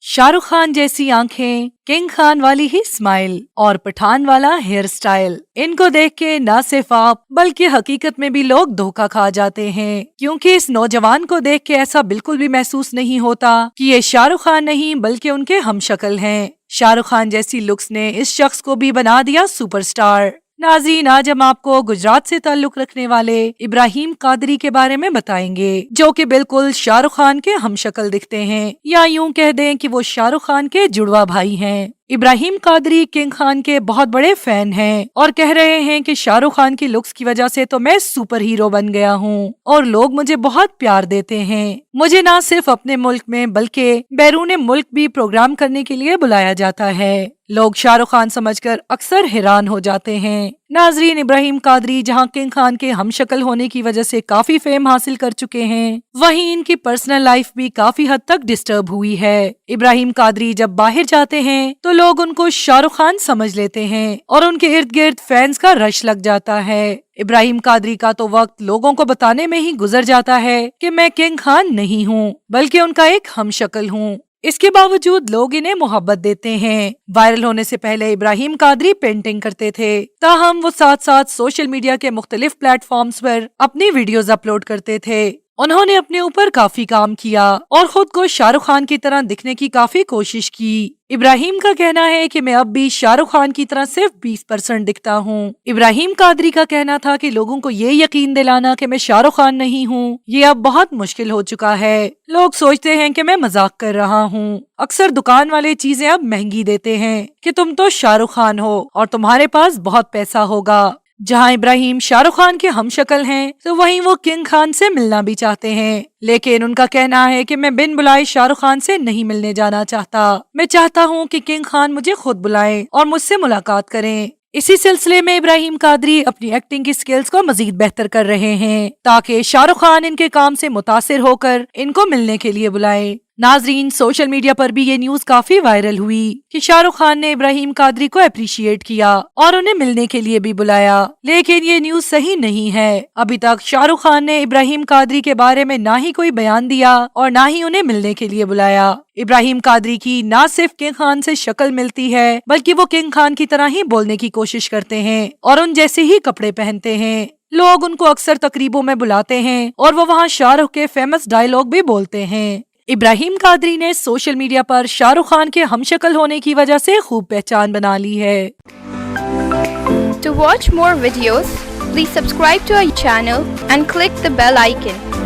शाह रुख खान जैसी आंखें, किंग खान वाली ही स्माइल और पठान वाला हेयर स्टाइल, इनको देख के न सिर्फ आप बल्कि हकीकत में भी लोग धोखा खा जाते हैं, क्योंकि इस नौजवान को देख के ऐसा बिल्कुल भी महसूस नहीं होता कि ये शाह रुख खान नहीं बल्कि उनके हमशक्ल हैं। शाह रुख खान जैसी लुक्स ने इस शख्स को भी बना दिया सुपरस्टार। नाज़रीन, आज हम आपको गुजरात से ताल्लुक रखने वाले इब्राहिम कादरी के बारे में बताएंगे, जो कि बिल्कुल शाह रुख खान के हमशक्ल दिखते हैं, या यूं कह दें कि वो शाह रुख खान के जुड़वा भाई हैं। इब्राहिम कादरी किंग खान के बहुत बड़े फैन हैं और कह रहे हैं कि शाह रुख खान की लुक्स की वजह से तो मैं सुपर हीरो बन गया हूँ और लोग मुझे बहुत प्यार देते हैं। मुझे ना सिर्फ अपने मुल्क में बल्कि बैरून मुल्क भी प्रोग्राम करने के लिए बुलाया जाता है। लोग शाह रुख खान समझकर अक्सर हैरान हो जाते हैं। नाजरीन, इब्राहिम कादरी जहां किंग खान के हमशक्ल होने की वजह से काफी फेम हासिल कर चुके हैं, वहीं इनकी पर्सनल लाइफ भी काफी हद तक डिस्टर्ब हुई है। इब्राहिम कादरी जब बाहर जाते हैं तो लोग उनको शाह रुख खान समझ लेते हैं और उनके इर्द गिर्द फैंस का रश लग जाता है। इब्राहिम कादरी का तो वक्त लोगों को बताने में ही गुजर जाता है कि मैं किंग खान नहीं हूँ बल्कि उनका एक हमशक्ल हूँ। इसके बावजूद लोग इन्हें मोहब्बत देते हैं। वायरल होने से पहले इब्राहिम कादरी पेंटिंग करते थे, ताहम वो साथ साथ सोशल मीडिया के मुख्तलिफ प्लेटफॉर्म्स पर अपनी वीडियोस अपलोड करते थे। उन्होंने अपने ऊपर काफी काम किया और खुद को शाह रुख खान की तरह दिखने की काफी कोशिश की। इब्राहिम का कहना है कि मैं अब भी शाह रुख खान की तरह सिर्फ 20% दिखता हूँ। इब्राहिम कादरी का कहना था कि लोगों को ये यकीन दिलाना कि मैं शाह रुख खान नहीं हूँ, ये अब बहुत मुश्किल हो चुका है। लोग सोचते हैं कि मैं मजाक कर रहा हूँ। अक्सर दुकान वाले चीजें अब महंगी देते हैं कि तुम तो शाह रुख खान हो और तुम्हारे पास बहुत पैसा होगा। जहां इब्राहिम शाह रुख खान के हमशक्ल हैं, तो वहीं वो किंग खान से मिलना भी चाहते हैं, लेकिन उनका कहना है कि मैं बिन बुलाए शाह रुख खान से नहीं मिलने जाना चाहता। मैं चाहता हूं कि किंग खान मुझे खुद बुलाएं और मुझसे मुलाकात करें। इसी सिलसिले में इब्राहिम कादरी अपनी एक्टिंग की स्किल्स को मजीद बेहतर कर रहे हैं ताकि शाह रुख खान इनके काम से मुतासिर होकर इनको मिलने के लिए बुलाएं। नाजरीन, सोशल मीडिया पर भी ये न्यूज काफी वायरल हुई कि शाह रुख खान ने इब्राहिम कादरी को अप्रिशिएट किया और उन्हें मिलने के लिए भी बुलाया, लेकिन ये न्यूज सही नहीं है। अभी तक शाह रुख खान ने इब्राहिम कादरी के बारे में ना ही कोई बयान दिया और ना ही उन्हें मिलने के लिए बुलाया। इब्राहिम कादरी की ना सिर्फ किंग खान से शक्ल मिलती है बल्कि वो किंग खान की तरह ही बोलने की कोशिश करते हैं और उन जैसे ही कपड़े पहनते हैं। लोग उनको अक्सर तकरीबों में बुलाते हैं और वो वहाँ शाह रुख के फेमस डायलॉग भी बोलते हैं। इब्राहिम कादरी ने सोशल मीडिया पर शाह रुख खान के हमशक्ल होने की वजह से खूब पहचान बना ली है। To watch more videos, please subscribe to our channel and click the bell icon.